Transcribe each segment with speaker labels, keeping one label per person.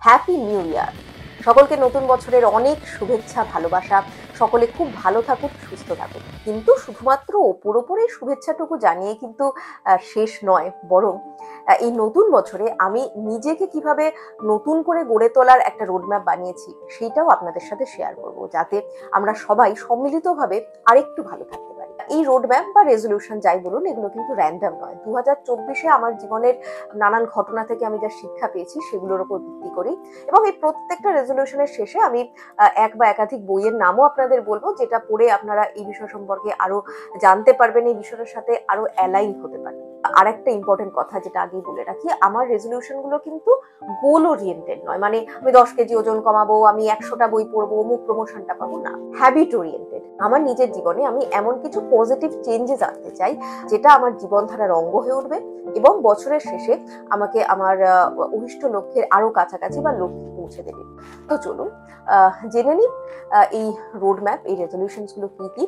Speaker 1: Happy new year. সকলকে নতুন বছরের অনেক শুভেচ্ছা, ভালোবাসা। সকলে খুব ভালো থাকুক, সুস্থ থাকুক। কিন্তু শুধুমাত্র ওপরে শুভেচ্ছাটুকু জানিয়ে কিন্তু শেষ নয়, বরং এই নতুন বছরে আমি নিজেকে কিভাবে নতুন করে গড়ে তোলার একটা রোডম্যাপ বানিয়েছি সেইটাও আপনাদের সাথে শেয়ার করব, যাতে আমরা সবাই সম্মিলিতভাবে আরেকটু ভালো থাকতে পারি। এই রোডম্যাপ বা রেজলিউশন যাই বলুন, এগুলো কিন্তু র্যান্ডম নয়। 2024-এ আমার জীবনের নানান ঘটনা থেকে আমি যা শিক্ষা পেয়েছি সেগুলোর উপর ভিত্তি করি, এবং এই প্রত্যেকটা রেজলিউশনের শেষে আমি এক বা একাধিক বইয়ের নামও আপনাদের বলবো, যেটা পড়ে আপনারা এই বিষয় সম্পর্কে আরো জানতে পারবেন, এই বিষয়ের সাথে আরো অ্যালাইন হতে পারবেন। আর একটা ইম্পর্টেন্ট কথা যেটা আগেই বলে রাখি, আমার রেজলিউশন গুলো কিন্তু গোল ওরিয়েন্টেড নয়। মানে আমি 10 কেজি ওজন কমাবো, আমি 100টা বই পড়বো, অমুক প্রমোশনটা পাবো না। Habit oriented. আমার নিজের জীবনে আমি এমন কিছু পজিটিভ চেঞ্জেস আনতে চাই যেটা আমার জীবনধারার অঙ্গ হয়ে উঠবে এবং বছরের শেষে আমাকে আমার অভিষ্ট লক্ষ্যের আরো কাছাকাছি বা লক্ষ্যে পৌঁছে দেবে। তো চলুন জেনে নিই এই রোডম্যাপ, এই রেজলিউশনস গুলো কি কি।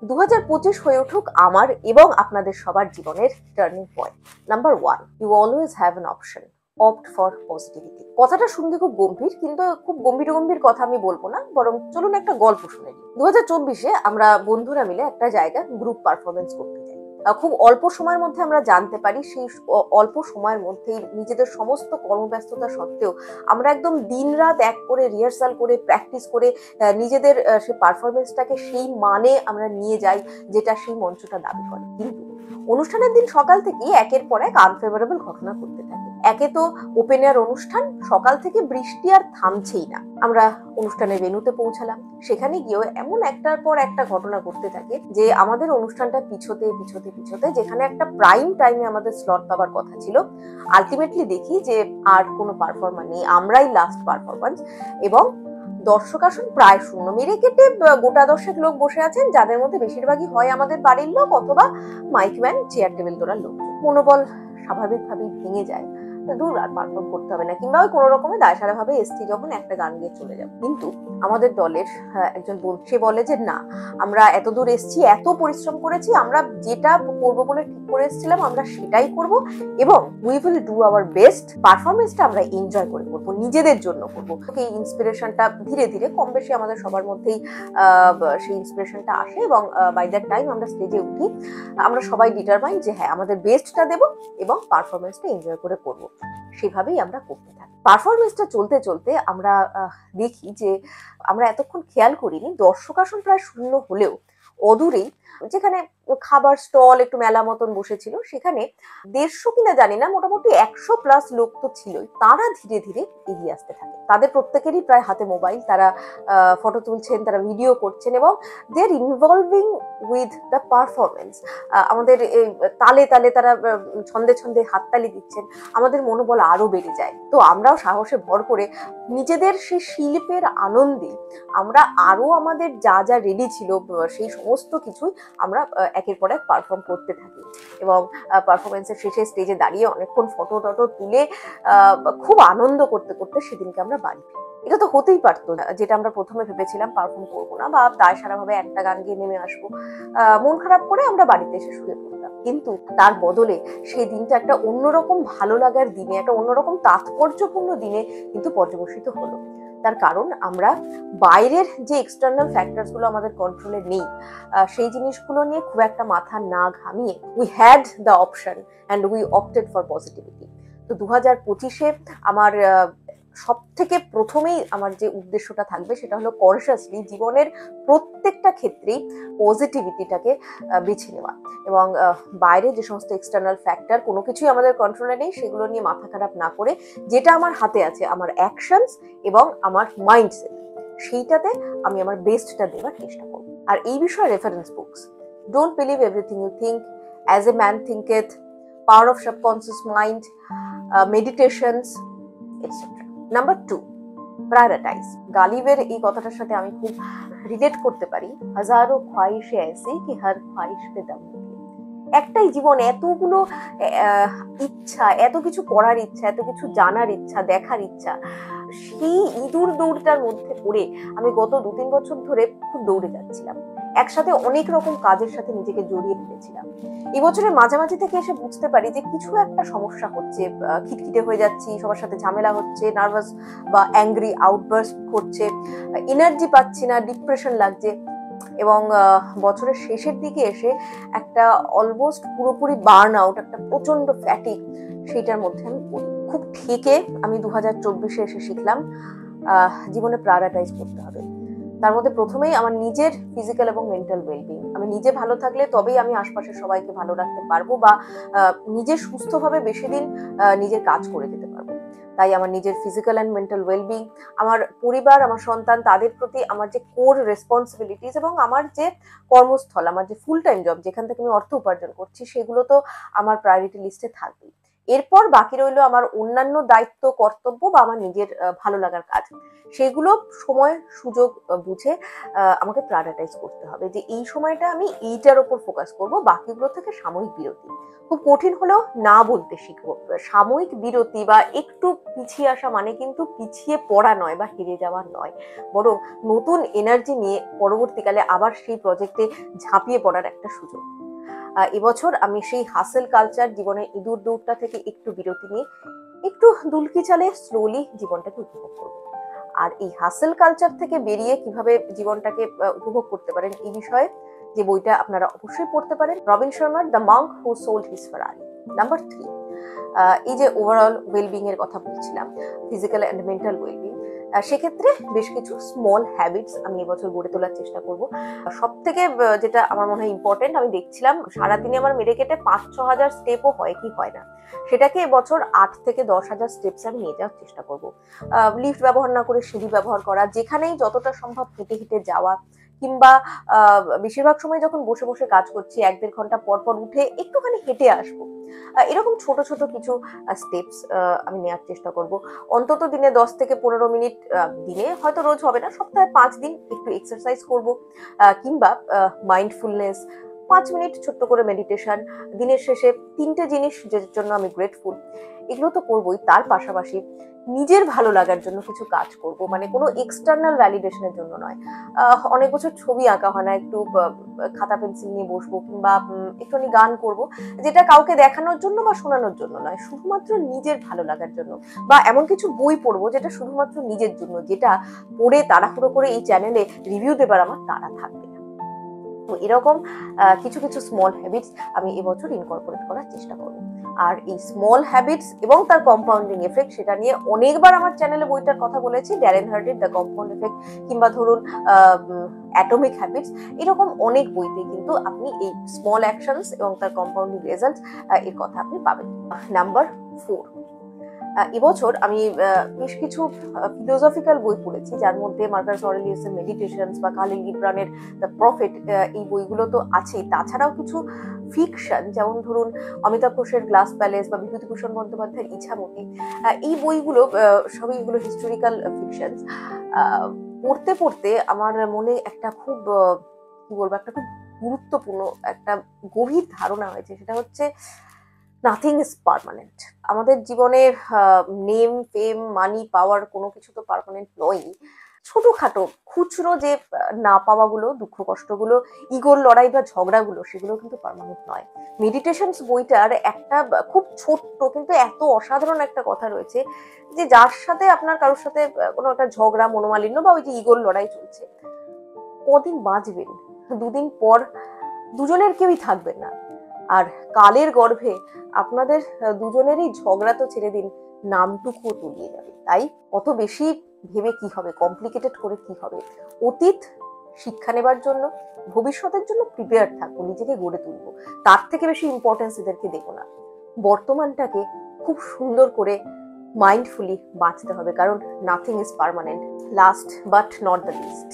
Speaker 1: 2025 হয়ে উঠুক আমার এবং আপনাদের সবার জীবনের turning point. Number 1, you always have an option, opt for positivity. কথাটা শুনতে খুব গম্ভীর, কিন্তু খুব গম্ভীর কথা আমি বলবো না, বরং চলুন একটা গল্প শুনে নিই। 2024-এ আমরা বন্ধুরা মিলে একটা জায়গায় গ্রুপ পারফরমেন্স করতে যাই। খুব অল্প সময়ের মধ্যে আমরা জানতে পারি, সেই অল্প সময়ের মধ্যেই নিজেদের সমস্ত কর্মব্যস্ততা সত্ত্বেও আমরা একদম দিনরাত এক করে রিহার্সাল করে প্র্যাকটিস করে নিজেদের সেই পারফরমেন্সটাকে সেই মানে আমরা নিয়ে যাই যেটা সেই মঞ্চটা দাবি করে। কিন্তু অনুষ্ঠানের দিন সকাল থেকেই একের পর এক আনফেভারেবল ঘটনা ঘটতে থাকে। একে তো ওপেন এয়ার অনুষ্ঠান, সকাল থেকে বৃষ্টি আর থামছেই না। আমরা অনুষ্ঠানের ভেন্যুতে পৌঁছালাম, সেখানে গিয়েও এমন একটার পর একটা ঘটনা ঘটতে থাকে যে আমাদের অনুষ্ঠানটা পিছোতে যেখানে একটা প্রাইম টাইমে আমাদের স্লট পাওয়ার কথা ছিল, আলটিমেটলি দেখি যে আর কোনো পারফর্মার নেই, আমরাই লাস্ট পারফরম্যান্স। এবং দর্শক আসন প্রায় শূন্য, মেরে কেটে গোটা 10 লোক বসে আছেন, যাদের মধ্যে বেশিরভাগই হয় আমাদের বাড়ির লোক অথবা মাইকম্যান, চেয়ার টেবিল তোলার লোক। মনোবল স্বাভাবিকভাবেই ভেঙে যায়, দূর আর পারফর্ম করতে হবে না, কিংবা ওই কোনো রকমে দায়সারা ভাবে এসছি যখন একটা গান গিয়ে চলে যাবে। কিন্তু আমাদের দলের একজন বন্ধু সে বলে যে না, আমরা এত দূর এসছি, এত পরিশ্রম করেছি, আমরা যেটা করবো বলে ঠিক করে এসেছিলাম আমরা সেটাই করব, এবং we will do our best. পারফরমেন্সটা আমরা এনজয় করে করবো, নিজেদের জন্য করবো। এই ইন্সপিরেশনটা ধীরে ধীরে কম বেশি আমাদের সবার মধ্যেই সেই ইন্সপিরেশনটা আসে, এবং বাই দ্যাট টাইম আমরা স্টেজে উঠি। আমরা সবাই ডিটারমাইন যে হ্যাঁ, আমাদের বেস্টটা দেবো এবং পারফরমেন্সটা এনজয় করে করবো। সেভাবেই আমরা করতে থাকি। পারফরমেন্সটা চলতে চলতে আমরা দেখি যে আমরা এতক্ষণ খেয়াল করিনি, দর্শক আসন প্রায় শূন্য হলেও অদূরেই যেখানে খাবার স্টল একটু মেলা মতন বসেছিল, সেখানে 150 কিনা জানি না, মোটামুটি 100+ লোক তো ছিলই। তারা ধীরে ধীরে এগিয়ে আসতে থাকে। তাদের প্রত্যেকেরই প্রায় হাতে মোবাইল, তারা ফটো তুলছেন, তারা ভিডিও করছেন, এবং দে আর ইনভলভিং উইথ দ্য পারফরমেন্স। আমাদের তালে তালে তারা ছন্দে ছন্দে হাততালি দিচ্ছেন, আমাদের মনোবল আরো বেড়ে যায়। তো আমরাও সাহসে ভর করে নিজেদের সেই শিল্পের আনন্দে আমরা আরো আমাদের যা যা রেডি ছিল সেই সমস্ত কিছুই আমরা একের পর এক পারফর্ম করতে থাকি, এবং পারফরমেন্সের শেষে স্টেজে দাঁড়িয়ে অনেকক্ষণ ফটো টটো তুলে খুব আনন্দ করতে করতে সেদিনকে আমরা বাড়ি ফিরি। এটা তো হতেই পারতো না, যেটা আমরা প্রথমে ভেবেছিলাম পারফর্ম করবো না বা দায়সারা ভাবে একটা গান গিয়ে নেমে আসবো, মন খারাপ করে আমরা বাড়িতে এসে শুয়ে পড়তাম। কিন্তু তার বদলে সেই দিনটা একটা অন্যরকম ভালো লাগার দিনে, একটা অন্যরকম তাৎপর্যপূর্ণ দিনে কিন্তু পর্যবসিত হলো। তার কারণ আমরা বাইরের যে এক্সটার্নাল ফ্যাক্টরস গুলো আমাদের কন্ট্রোলে নেই, সেই জিনিসগুলো নিয়ে খুব একটা মাথা না ঘামিয়ে we had the option and we opted for positivity. তো 2025-এ আমার সব থেকে প্রথমেই আমার যে উদ্দেশ্যটা থাকবে সেটা হলো কনসিয়াসলি জীবনের প্রত্যেকটা ক্ষেত্রেই পজিটিভিটিটাকে বেছে নেওয়া, এবং বাইরে যে সমস্ত এক্সটার্নাল ফ্যাক্টর কোনো কিছুই আমাদের কন্ট্রোলে নেই সেগুলো নিয়ে মাথা খারাপ না করে যেটা আমার হাতে আছে, আমার অ্যাকশনস এবং আমার মাইন্ডসেট, সেইটাতে আমি আমার বেস্টটা দেওয়ার চেষ্টা করব। আর এই বিষয়ে reference books, don't believe everything you think, as a man thinketh, power of subconscious mind, meditations, etcetera. Number 2, prioritise. গালিবের এই কথাটার সাথে আমি খুব রিলেট করতে পারি। হাজারো খ্বাহিশে ऐसी कि हर ख्वाहिश पे दम निकले। একটাই জীবন, এতগুলো ইচ্ছা, এত কিছু করার ইচ্ছা, এত কিছু জানার ইচ্ছা, দেখার ইচ্ছা, সেই ইঁদুর দৌড়টার মধ্যে পড়ে আমি গত 2-3 বছর ধরে খুব দৌড়ে যাচ্ছিলাম। একসাথে অনেক রকম কাজের সাথে নিজেকে জড়িয়ে ফেলেছিলাম। এই বছরের মাঝামাঝি থেকে এসে বুঝতে পারি যে কিছু একটা সমস্যা হচ্ছে, খিটখিটে হয়ে যাচ্ছি, সবার সাথে ঝামেলা হচ্ছে, নার্ভাস বা অ্যাংরি আউটবার্স্ট হচ্ছে, এনার্জি পাচ্ছি না, ডিপ্রেশন লাগছে। এবং বছরের শেষের দিকে এসে একটা অলমোস্ট পুরোপুরি বার্ন আউট, একটা প্রচন্ড ফ্যাটিক, সেইটার মধ্যে আমি পড়ি। খুব ঠিকই আমি 2024-এ এসে শিখলাম জীবনে প্রায়োরিটাইজ করতে হবে। তার মধ্যে প্রথমেই আমার নিজের ফিজিক্যাল এবং মেন্টাল ওয়েলবিং। আমি নিজে ভালো থাকলে তবেই আমি আশপাশের সবাইকে ভালো রাখতে পারবো বা নিজে সুস্থভাবে বেশি দিন নিজের কাজ করে যেতে পারবো। তাই আমার নিজের ফিজিক্যাল অ্যান্ড মেন্টাল ওয়েলবিং, আমার পরিবার, আমার সন্তান, তাদের প্রতি আমার যে কোর রেসপন্সিবিলিটিস এবং আমার যে কর্মস্থল, আমার যে ফুল টাইম জব, যেখান থেকে আমি অর্থ উপার্জন করছি, সেগুলো তো আমার প্রায়োরিটি লিস্টে থাকবেই। এরপর বাকি রইলো আমার অন্যান্য দায়িত্ব, কর্তব্য বা আমার নিজের ভালো লাগার কাজ। সেগুলো সময় সুযোগ বুঝে আমাকে প্রায়োরিটাইজ করতে হবে যে এই সময়টা আমি এইটার ওপর ফোকাস করব, বাকিগুলো থেকে সাময়িক বিরতি। খুব কঠিন হলেও না বলতে শিখবো। সাময়িক বিরতি বা একটু পিছিয়ে আসা মানে কিন্তু পিছিয়ে পড়া নয় বা হেরে যাওয়া নয়, বরং নতুন এনার্জি নিয়ে পরবর্তীকালে আবার সেই প্রজেক্টে ঝাঁপিয়ে পড়ার একটা সুযোগ। এবছর আমি সেই হাসেল কালচার, জীবনের ইঁদুর দৌড়টা থেকে একটু বিরতি নিয়ে একটু দুলকি চালে স্লোলি জীবনটাকে উপভোগ করবো। আর এই হাসেল কালচার থেকে বেরিয়ে কিভাবে জীবনটাকে উপভোগ করতে পারেন, এই বিষয়ে যে বইটা আপনারা অবশ্যই পড়তে পারেন, রবিন শর্মার the Monk who sold his Ferrari. Number 3, এই যে ওভারঅল ওয়েলবিং এর কথা বলছিলাম, ফিজিক্যাল অ্যান্ড মেন্টাল ওয়েলবিং, সেক্ষেত্রে বেশ কিছু স্মল হ্যাবিটস আমি এবছর গড়ে তোলার চেষ্টা করব। সব থেকে যেটা আমার মনে হয় ইম্পর্টেন্ট, আমি দেখছিলাম সারাদিনে আমার মেরে কেটে 5-6 হাজার স্টেপও হয় কি হয় না, সেটাকে এবছর 8 থেকে 10 হাজার স্টেপস আমি নিয়ে যাওয়ার চেষ্টা করব। লিফট ব্যবহার না করে সিঁড়ি ব্যবহার করা, যেখানেই যতটা সম্ভব হেঁটে হেঁটে যাওয়া, কিংবা বেশিরভাগ সময় যখন বসে বসে কাজ করছি 1-1.5 ঘন্টা পর পর উঠে একটুখানি হেঁটে আসবো। এরকম ছোট ছোট কিছু স্টেপস আমি নেওয়ার চেষ্টা করব। অন্তত দিনে 10 থেকে 15 মিনিট, দিনে হয়তো রোজ হবে না, সপ্তাহে 5 দিন একটু এক্সারসাইজ করব, কিংবা মাইন্ডফুলনেস, 5 মিনিট ছোট্ট করে মেডিটেশন, দিনের শেষে 3টে জিনিস যের জন্য আমি গ্রেটফুল, এগুলো তো করবোই। তার পাশাপাশি নিজের ভালো লাগার জন্য কিছু কাজ করব, মানে কোনো এক্সটার্নাল ভ্যালিডেশনের জন্য নয়। অনেক বছর ছবি আঁকা হয় না, একটু খাতা পেন্সিল নিয়ে বসবো, কিংবা একটুখানি গান করব, যেটা কাউকে দেখানোর জন্য বা শোনানোর জন্য নয়, শুধুমাত্র নিজের ভালো লাগার জন্য। বা এমন কিছু বই পড়বো যেটা শুধুমাত্র নিজের জন্য, যেটা পড়ে তাড়াহুড়ো করে এই চ্যানেলে রিভিউ দেবার আমার তাড়া থাকবে না। তো এরকম কিছু কিছু স্মল হ্যাবিটস আমি এবছর ইনকর্পোরেট করার চেষ্টা করবো। আর এই স্মল হ্যাবিটস এবং তার কম্পাউন্ডিং এফেক্ট, সেটা নিয়ে অনেকবার আমার চ্যানেলে বইটার কথা বলেছি, ড্যারেন হার্টের দ্য কম্পাউন্ড এফেক্ট, কিংবা ধরুন অ্যাটমিক হ্যাবিটস, এরকম অনেক বইতে কিন্তু আপনি এই স্মল অ্যাকশনস এবং তার কম্পাউন্ডিং রেজাল্টস এর কথা আপনি পাবেন। নাম্বার 4, এবছর আমি বেশ কিছু ফিলোসফিক্যাল বই পড়েছি, যার মধ্যে মার্কাস অরেলিয়াসের মেডিটেশনস বা খালিল গিবরানের দ্য প্রফেট, এই বইগুলো তো আছেই। তাছাড়াও কিছু ফিকশন, যেমন ধরুন অমিতাভ ঘোষের গ্লাস প্যালেস বা বিভূতিভূষণ বন্দ্যোপাধ্যায়ের ইছামতি, এই বইগুলো সবই এগুলো হিস্টোরিক্যাল ফিকশনস। পড়তে পড়তে আমার মনে একটা খুব কি বলবো, একটা খুব গুরুত্বপূর্ণ একটা গভীর ধারণা হয়েছে, সেটা হচ্ছে নাথিং ইজ পার্মানেন্ট। আমাদের জীবনে নেম, ফেম, মানি, পাওয়ার কোনো কিছু তো পার্মানেন্ট নয়। ছোটখাটো খুচরো যে না পাওয়াগুলো, দুঃখ কষ্টগুলো, ইগোর লড়াই বা ঝগড়াগুলো, সেগুলো কিন্তু পার্মানেন্ট নয়। মেডিটেশনস বইটার একটা খুব ছোট্ট কিন্তু এত অসাধারণ একটা কথা রয়েছে, যে যার সাথে আপনার কারোর সাথে কোনো একটা ঝগড়া, মনোমালিন্য বা ওই যে ইগোর লড়াই চলছে, কদিন বাঁচবেন, 2 দিন পর দুজনের কেউই থাকবেন না। আর কালের গর্ভে আপনাদের দুজনেরই ঝগড়া তো ছেড়ে দিন, নামটুকুও তলিয়ে যাবে। তাই অত বেশি ভেবে কি হবে, কমপ্লিকেটেড করে কি হবে। অতীত শিক্ষা নেবার জন্য, ভবিষ্যতের জন্য প্রিপেয়ার থাকবো, নিজেকে গড়ে তুলবো, তার থেকে বেশি ইম্পর্টেন্স এদেরকে দেবো না। বর্তমানটাকে খুব সুন্দর করে মাইন্ডফুলি বাঁচতে হবে, কারণ nothing is permanent. Last but not the least,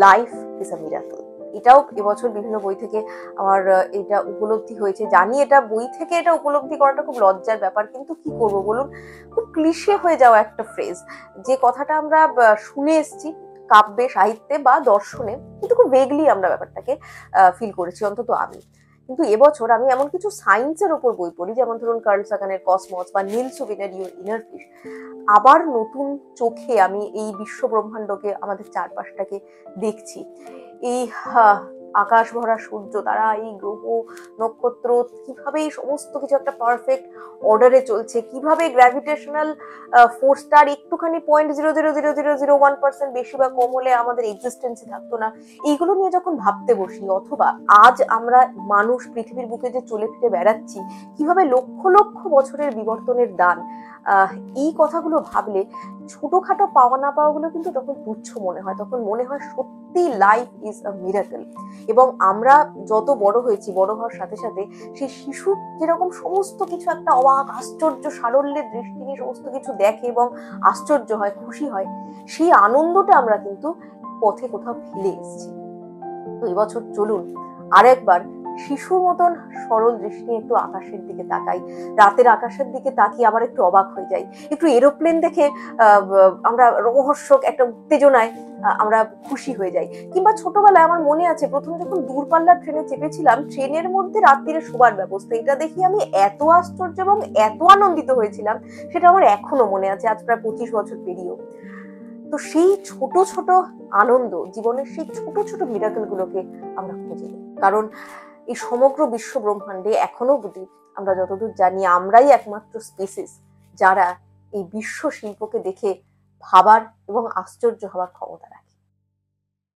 Speaker 1: life is a miracle. এটাও এবছর বিভিন্ন বই থেকে আমার এটা উপলব্ধি হয়েছে। জানি এটা বই থেকে এটা উপলব্ধি করাটা খুব লজ্জার ব্যাপার, কিন্তু কি করব বলুন, খুব ক্লিশে হয়ে যাওয়া একটা ফ্রেজ, যে কথাটা আমরা শুনে এসেছি কাব্যে, সাহিত্যে বা দর্শনে, কিন্তু খুব ভেগলি আমরা ব্যাপারটাকে ফিল করেছি, অন্তত আমি। কিন্তু এবছর আমি এমন কিছু সায়েন্সের ওপর বই পড়ি, যেমন ধরুন কার্ল সাগানের কসমস বা নীল সুবিনের ইউর ইনার ফিশ। আবার নতুন চোখে আমি এই বিশ্ব ব্রহ্মাণ্ডকে, আমাদের চারপাশটাকে দেখছি। এই আকাশ ভরা সূর্য, তারা, এই গ্রহ নক্ষত্র, কিভাবে এই সমস্ত কিছু একটা পারফেক্ট অর্ডারে চলছে, কিভাবে গ্র্যাভিটেশনাল ফোর্সটার একটুখানি 0.00001% বেশি বা কম হলে আমাদের এক্সিস্টেন্সই থাকতো না, এইগুলো নিয়ে যখন ভাবতে বসি, অথবা আজ আমরা মানুষ পৃথিবীর বুকে যে চলে ফিরে বেড়াচ্ছি, কিভাবে লক্ষ লক্ষ বছরের বিবর্তনের দান, এই কথাগুলো ভাবলে ছোটখাটো পাওয়া না পাওয়াগুলো কিন্তু তখন তুচ্ছ মনে হয়। তখন মনে হয় সত্যি লাইফ ইজ আ মিরাকল। এবং আমরা যত বড় হয়েছি, বড় হওয়ার সাথে সাথে সেই শিশু যেরকম সমস্ত কিছু একটা অবাক আশ্চর্য সারল্যের দৃষ্টি নিয়ে সমস্ত কিছু দেখে এবং আশ্চর্য হয়, খুশি হয়, সেই আনন্দটা আমরা কিন্তু পথে কোথাও ফেলে এসেছি। তো এবছর চলুন আরেকবার শিশুর মতন সরল দৃষ্টি একটু আকাশের দিকে তাকাই, রাতের আকাশের দিকে তাকিয়ে আবার একটু অবাক হয়ে যাই, একটু এরোপ্লেন দেখে আমরা রহস্যক একটা উত্তেজনায় আমরা খুশি হয়ে যাই। কিংবা ছোটবেলায় আমার মনে আছে প্রথম যখন দূরপাল্লার ট্রেনে চেপেছিলাম, ট্রেনের মধ্যে রাত্রিরে শোবার ব্যবস্থা, এটা দেখি আমি এত আশ্চর্য এবং এত আনন্দিত হয়েছিলাম, সেটা আমার এখনো মনে আছে, আজ প্রায় 25 বছর পেরিয়েও। তো সেই ছোট ছোট আনন্দ, জীবনের সেই ছোট ছোট মিরাকেল গুলোকে আমরা খুঁজে নিই। কারণ এই সমগ্র বিশ্ব ব্রহ্মাণ্ডে এখনো অবধি আমরা যতদূর জানি আমরাই একমাত্র স্পিসিস যারা এই বিশ্ব শিল্পকে দেখে ভাবার এবং আশ্চর্য হওয়ার ক্ষমতা রাখে।